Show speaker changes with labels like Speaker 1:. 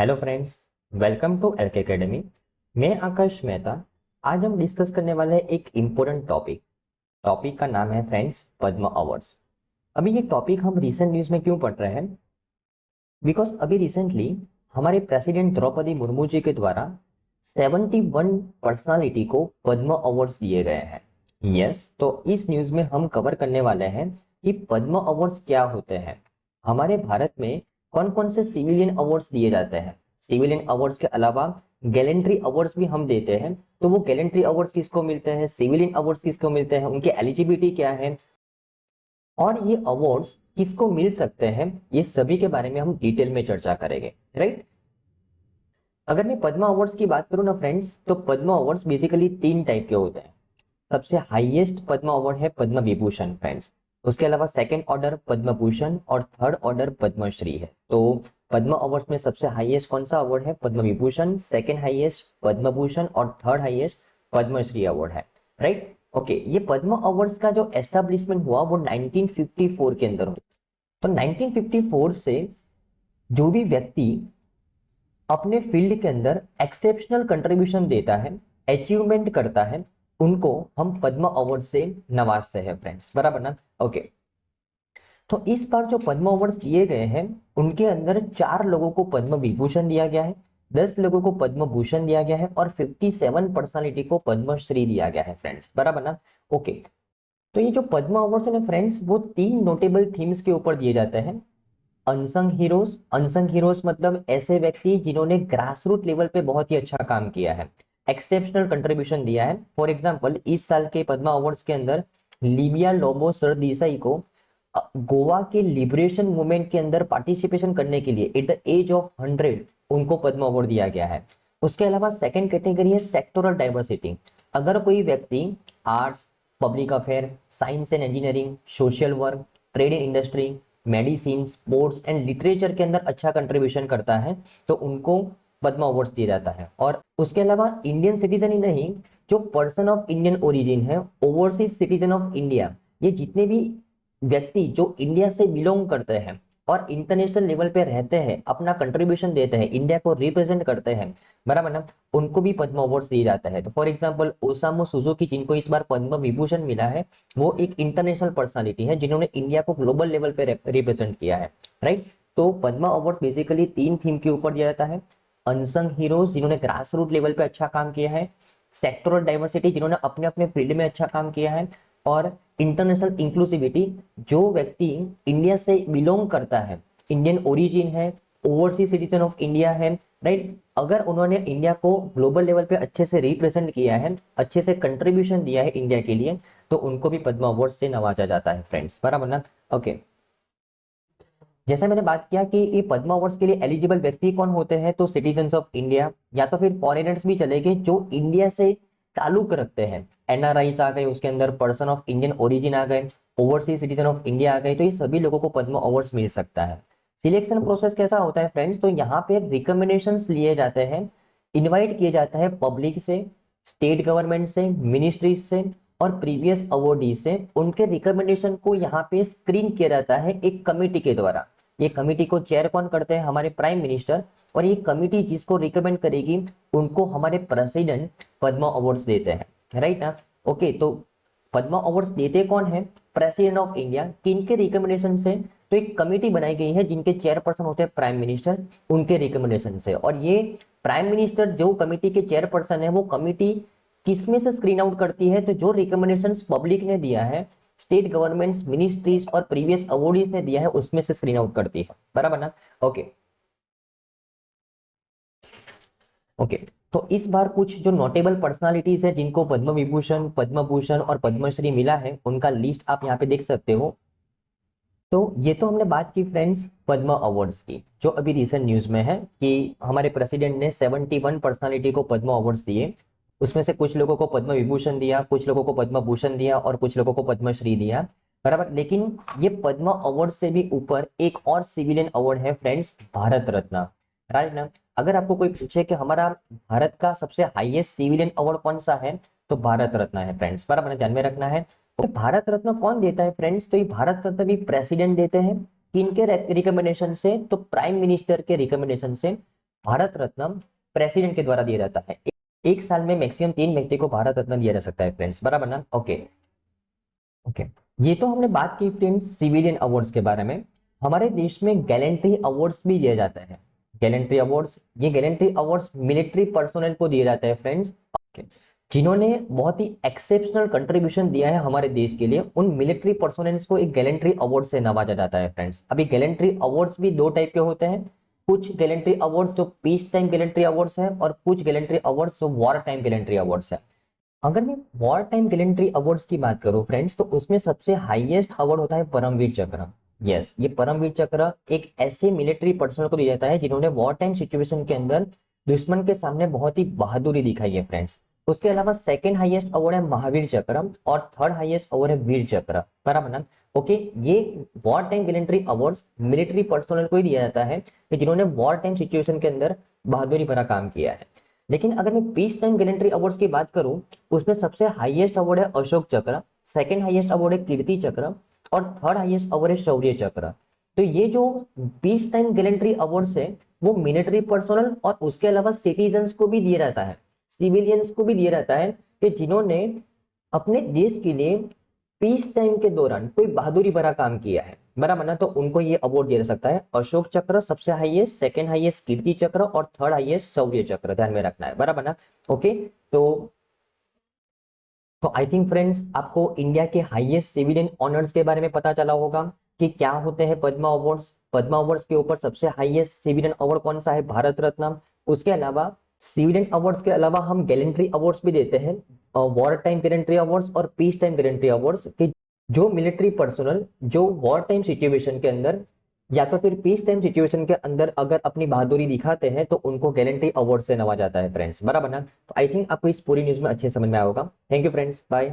Speaker 1: Hello friends, welcome to LK academy. मैं आकाश मेहता। आज हम डिस्कस करने वाले हैं एक इम्पोर्टेंट टॉपिक का नाम है फ्रेंड्स पद्म अवार्ड्स। अभी ये टॉपिक हम रिसेंट न्यूज़ में क्यों पढ़ रहे हैं? बिकॉज अभी रिसेंटली हमारे प्रेसिडेंट द्रौपदी मुर्मू जी के द्वारा 71 पर्सनालिटी को पद्म अवार्ड्स दिए गए हैं। यस, तो इस न्यूज़ में हम कवर करने वाले हैं कि पद्म अवार्ड्स क्या होते हैं, हमारे भारत में कौन कौन से सिविलियन अवार्ड्स दिए जाते हैं। सिविलियन अवार्ड्स के अलावा गैलेंट्री अवार्ड्स भी हम देते हैं। तो वो गैलेंट्री अवार्ड्स किसको मिलते हैं, सिविलियन अवार्ड्स किसको मिलते हैं, उनकी एलिजिबिलिटी क्या है और ये अवार्ड्स किसको मिल सकते हैं, ये सभी के बारे में हम डिटेल में चर्चा करेंगे। राइट। अगर मैं पद्म अवार्ड्स की बात करूं ना फ्रेंड्स, तो पद्म अवार्ड्स बेसिकली 3 टाइप के होते हैं। सबसे हाईएस्ट पद्म अवार्ड है पद्म विभूषण फ्रेंड्स। उसके अलावा सेकंड ऑर्डर पद्म भूषण और थर्ड ऑर्डर पद्मश्री है। तो पद्म अवार्ड्स में सबसे हाईएस्ट कौन सा अवार्ड है? पद्म विभूषण, सेकंड हाईएस्ट पद्म भूषण और थर्ड हाईएस्ट पद्मश्री अवार्ड है। राइट। ओके, ये पद्म अवार्ड्स का जो एस्टेब्लिशमेंट हुआ वो 1954 के अंदर हुआ। तो 1954 से जो भी व्यक्ति अपने फील्ड के अंदर एक्सेप्शनल कंट्रीब्यूशन देता है, अचीवमेंट करता है, उनको हम पद्म अवार्ड से नवाजते हैं फ्रेंड्स, बराबर ना? ओके। तो इस बार जो पद्म अवार्ड्स दिए गए हैं उनके अंदर 4 लोगों को पद्म विभूषण दिया गया है, 10 लोगों को पद्म भूषण दिया गया है और 57 पर्सनालिटी को पद्मश्री दिया गया है फ्रेंड्स, बराबर ना? ओके। तो ये जो पद्म अवार्ड्स है ना फ्रेंड्स, वो 3 नोटेबल थीम्स के ऊपर दिए जाते हैं। अनसंग हीरोज, अनसंग हीरोज मतलब ऐसे व्यक्ति जिन्होंने ग्रास रूट लेवल पे बहुत ही अच्छा काम किया है, एक्सेप्शनल कंट्रीब्यूशन दिया है। फॉर एग्जांपल, इस साल के पद्मा अवार्ड्स के अंदर लिबिया लोबो सरदेसाई को गोवा के लिबरेशन मूवमेंट के अंदर पार्टिसिपेशन करने के लिए एट द एज ऑफ 100 उनको पद्म अवार्ड दिया गया है। उसके अलावा सेकंड कैटेगरी है सेक्टोरल डाइवर्सिटी। अगर कोई व्यक्ति arts, public affair, science and engineering, social work, trade in industry, medicine, sports and literature के अंदर अच्छा कंट्रीब्यूशन करता है तो उनको पद्म अवार्ड्स दिया जाता है। और उसके अलावा इंडियन सिटीजन ही नहीं, जो पर्सन ऑफ इंडियन ओरिजिन है, ओवरसीज सिटीजन ऑफ इंडिया, ये जितने भी व्यक्ति जो इंडिया से बिलोंग करते हैं और इंटरनेशनल लेवल पे रहते हैं, अपना कंट्रीब्यूशन देते हैं, इंडिया को रिप्रेजेंट करते हैं, बराबर ना, उनको भी पद्म अवार्ड्स दिए जाता है। तो फॉर एग्जांपल ओसामू सुजुकी, जिनको इस बार पद्म विभूषण मिला है, वो एक इंटरनेशनल पर्सनालिटी है जिन्होंने इंडिया को ग्लोबल लेवल पे रिप्रेजेंट किया है। राइट। तो पद्म अवार्ड बेसिकली 3 थीम के ऊपर दिया जाता है। अनसंग हीरोज, जिन्होंने ग्रास रूट लेवल पे अच्छा काम किया है, सेक्टोरल डाइवर्सिटी, जिन्होंने अपने अपने फील्ड में अच्छा काम किया है, और इंटरनेशनल इंक्लूसिविटी, जो व्यक्ति इंडिया से बिलोंग करता है, इंडियन ओरिजिन है, ओवरसीज सिटीजन ऑफ इंडिया है, राइट, अगर उन्होंने इंडिया को ग्लोबल लेवल पे अच्छे से रिप्रेजेंट किया है, अच्छे से कंट्रीब्यूशन दिया है इंडिया के लिए, तो उनको भी पद्म अवार्ड से नवाजा जाता है फ्रेंड्स, बराबर ना? ओके। जैसे मैंने बात किया कि ये पद्म अवार्ड्स के लिए एलिजिबल व्यक्ति कौन होते हैं, तो सिटीजन्स ऑफ इंडिया या तो फिर फॉरेनर्स भी चलेंगे जो इंडिया से ताल्लुक रखते हैं। एनआरआईस आ गए, उसके अंदर पर्सन ऑफ इंडियन ओरिजिन आ गए, ओवरसीज सिटीजन ऑफ इंडिया आ गए, तो ये सभी लोगों को पद्म अवार्ड्स मिल सकता है। सिलेक्शन प्रोसेस कैसा होता है फ्रेंड्स? तो यहाँ पे रिकमेंडेशंस लिए जाते हैं, इनवाइट किए जाता है पब्लिक से, स्टेट गवर्नमेंट से, मिनिस्ट्रीज से और प्रीवियस अवॉर्डी से। उनके रिकमेंडेशन को यहाँ पे स्क्रीन किया जाता है एक कमेटी के द्वारा। ये कमेटी को चेयर कौन करते हैं? हमारे प्राइम मिनिस्टर। और ये कमेटी जिसको रिकमेंड करेगी उनको हमारे प्रेसिडेंट पद्म अवार्ड्स देते हैं, राइट ना? ओके। तो पद्म अवार्ड्स देते कौन है? President of India. किनके रिकमेंडेशन से? तो एक कमेटी बनाई गई है जिनके चेयरपर्सन होते हैं प्राइम मिनिस्टर, उनके रिकमेंडेशन से। और ये प्राइम मिनिस्टर जो कमेटी के चेयरपर्सन है, वो कमेटी किसमें से स्क्रीन आउट करती है? तो जो रिकमेंडेशंस पब्लिक ने दिया है, स्टेट गवर्नमेंट्स, मिनिस्ट्रीज और प्रीवियस अवॉर्डीज ने दिया है, उसमें से स्क्रीन आउट करती है, बराबर ना? ओके। ओके। तो इस बार कुछ जो नोटेबल पर्सनालिटीज है जिनको पद्म विभूषण, पद्म भूषण और पद्मश्री मिला है, उनका लिस्ट आप यहाँ पे देख सकते हो। तो ये तो हमने बात की फ्रेंड्स पद्म अवार्ड्स की, जो अभी रिसेंट न्यूज में है कि हमारे प्रेसिडेंट ने 71 पर्सनालिटी को पद्म अवार्ड्स दिए। उसमें से कुछ लोगों को पद्म विभूषण दिया, कुछ लोगों को पद्म भूषण दिया और कुछ लोगों को पद्मश्री दिया, बराबर। लेकिन ये पद्म अवार्ड से भी ऊपर एक और सिविलियन अवार्ड है फ्रेंड्स, भारत रत्न, राइट ना? अगर आपको कोई पूछे कि हमारा भारत का सबसे हाईएस्ट सिविलियन अवार्ड कौन सा है, तो भारत रत्न है फ्रेंड्स, बराबर, ध्यान में रखना है। तो भारत रत्न कौन देता है फ्रेंड्स? तो ये भारत रत्न भी प्रेसिडेंट देते हैं। किनके रिकमेंडेशन से? तो प्राइम मिनिस्टर के रिकमेंडेशन से। भारत रत्न प्रेसिडेंट के द्वारा दिया जाता है। एक साल में मैक्सिमम 3 व्यक्ति को भारत रत्न दिया जा सकता है फ्रेंड्स, बराबर ना। ओके ओके, ये तो हमने बात की फ्रेंड्स सिविलियन अवार्ड्स के बारे में। हमारे देश में गैलेंट्री अवार्ड्स भी दिया जाता है। गैलेंट्री अवार्ड्स, ये गैलेंट्री अवार्ड्स मिलिट्री पर्सोनल को दिए जाते हैं फ्रेंड्स, जिन्होंने बहुत ही एक्सेप्शनल कंट्रीब्यूशन दिया है हमारे देश के लिए। उन मिलिट्री पर्सोनेल्स को एक गैलेंट्री अवार्ड से नवाजा जाता है फ्रेंड्स। अभी गैलेंट्री अवार्ड्स भी 2 टाइप के होते हैं। कुछ गैलेंट्री अवार्ड्स जो पीस टाइम गैलेंट्री अवार्ड्स है, और कुछ गैलेंट्री अवार्ड्स जो वॉर टाइम गैलेंट्री अवार्ड्स है। अगर मैं वॉर टाइम गैलेंट्री अवार्ड्स की बात करूं फ्रेंड्स, तो उसमें सबसे हाईएस्ट अवार्ड होता है परमवीर चक्र। यस, ये परमवीर चक्र एक ऐसे मिलिट्री पर्सनल को दिया जाता है जिन्होंने वॉर टाइम सिचुएशन के अंदर दुश्मन के सामने बहुत ही बहादुरी दिखाई है फ्रेंड्स। उसके अलावा सेकंड हाईएस्ट अवार्ड है महावीर चक्र, और थर्ड हाईएस्ट अवार्ड है वीर चक्र, बराबर ना। ओके, ये war time gallantry awards military personnel को ही दिया जाता है कि जिन्होंने वॉर टाइम सिचुएशन के अंदर बहादुरी भरा काम किया है। लेकिन अगर मैं पीस टाइम गैलेंट्री अवार्ड्स की बात करूं, उसमें सबसे हाईएस्ट अवार्ड है अशोक चक्र, सेकंड हाईएस्ट अवार्ड है कीर्ति चक्र, और थर्ड हाईएस्ट अवार्ड है शौर्य चक्र। तो ये जो पीस टाइम गैलेंट्री अवार्ड्स है वो मिलिट्री पर्सनल और उसके अलावा सिटीजन्स को भी दिया जाता है, सिविलियंस को भी दिया जाता है, कि जिन्होंने अपने देश के लिए पीस टाइम के दौरान कोई बहादुरी भरा काम किया है, बराबर ना। तो उनको ये अवार्ड दिया जा सकता है। अशोक चक्र सबसे हाईएस्ट, सेकंड हाईएस्ट कीर्ति चक्र, और थर्ड हाईएस्ट शौर्य चक्र, ध्यान में रखना है, बराबर ना। ओके, तो आई थिंक फ्रेंड्स आपको इंडिया के हाईएस्ट सिविलियन ऑनर्स के बारे में पता चला होगा कि क्या होते हैं पद्मा अवार्ड्स। पद्मा अवार्ड्स के ऊपर सबसे हाईएस्ट सिविलियन अवार्ड कौन सा है, भारत रत्न। उसके अलावा सिविलियन अवार्ड्स के अलावा हम गैलेंट्री अवार्ड्स भी देते हैं, वॉर टाइम गैलेंट्री अवार्ड्स और पीस टाइम गैलेंट्री अवार्ड्स, कि जो मिलिट्री पर्सनल जो वॉर टाइम सिचुएशन के अंदर या तो फिर पीस टाइम सिचुएशन के अंदर अगर अपनी बहादुरी दिखाते हैं तो उनको गैलेंट्री अवार्ड से नवाजा जाता है फ्रेंड्स, बराबर ना। तो आई थिंक आपको इस पूरी न्यूज में अच्छे समझ में आया होगा। Thank you friends, bye.